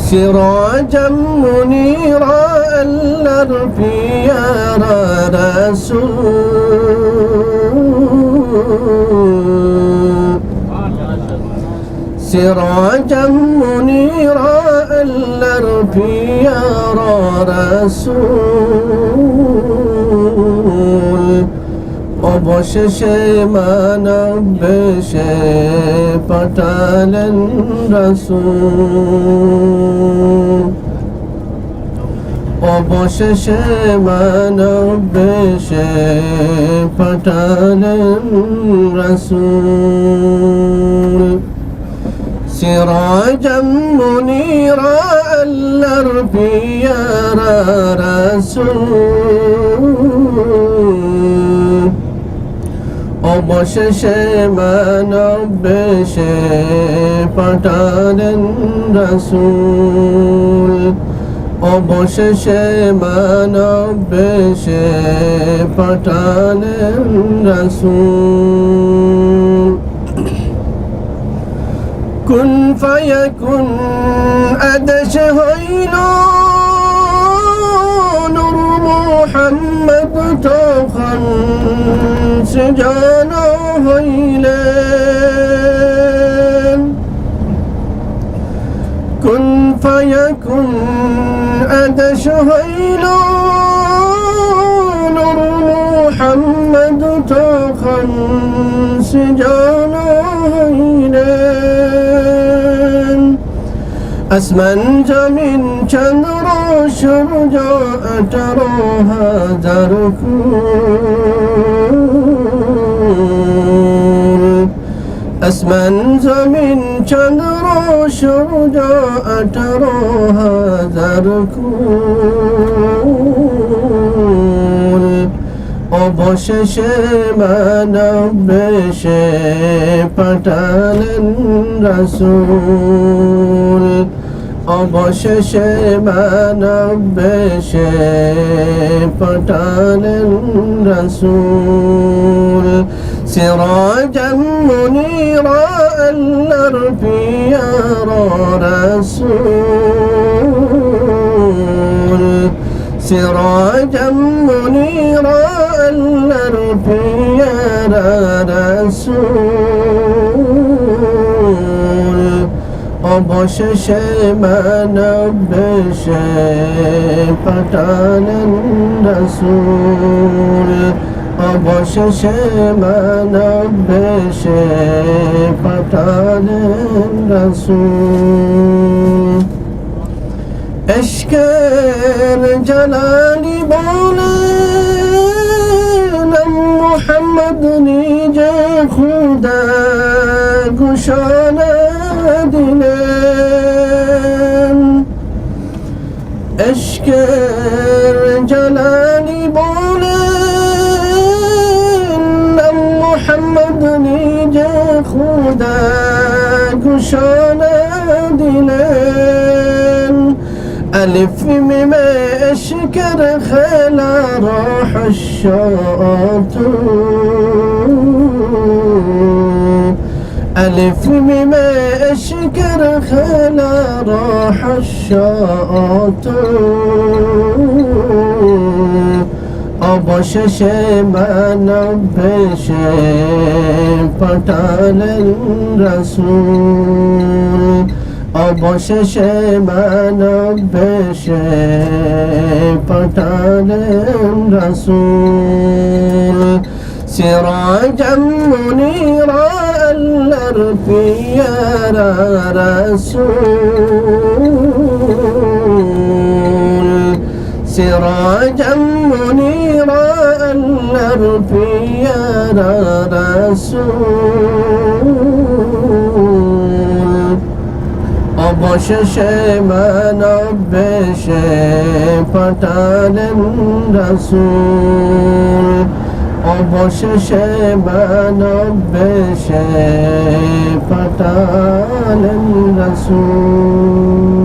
سراجا منيرا الأرفياء رسول سراجا منيرا الأرفياء رسول অবশেষে মানব বেশে পাঠালেন রাসূল অবশেষে মানব বেশে পাঠালেন রাসূল সিরাজাম মুনীরা আল্লাহর পিয়ারা রাসূল অবশেষে মানব বেশে পাঠালেন রাসূল অবশেষে মানব বেশে পাঠালেন রাসূল কুন ফায়াকুন আদেশ হইল নূর মুহাম্মদ তখন সৃজন হইলেন কুন ফায়াকুন আদেশ হইল নূর মুহাম্মদ তখন সৃজন হইলেন আসমান জমিন চন্দ্র সূর্য 18,000 কুল আসমান জমিন চন্দ্র সূর্য 18,000 কুল অবশেষে মানব বেশে পাঠালেন রাসূল অবশেষে মানব বেশে পাঠালেন রাসূল সিরাজাম মুনীরা আল্লাহর পিয়ারা রাসূল সিরাজাম মুনীরা আল্লাহর পিয়ারা রাসূল অবশেষে মানব বেশে পাঠালেন রাসূল অবশেষে মানব বেশে পাঠালেন রাসূল ইশকের জালালি বলেন মুহাম্মদ নিজে খুদা ঘোষণা দিলেন ইশকের জালালি বলেন মুহাম্মদ নিজে খুদা ঘোষণা দিলেন ألف ميم اشكر خلا راح الشاط ألف ميم اشكر خلا راح الشاط অবশেষে মানব বেশে পাঠালেন রাসূল অবশেষে মানব বেশে পাঠালেন রাসূল সিরাজাম মুনীরা আল্লাহর পিয়ারা রাসূল সিরাজাম মুনীরা আল্লাহর পিয়ারা রাসূল অবশেষে মানব বেশে পাঠালেন রাসূল অবশেষে মানব বেশে পাঠালেন রাসূল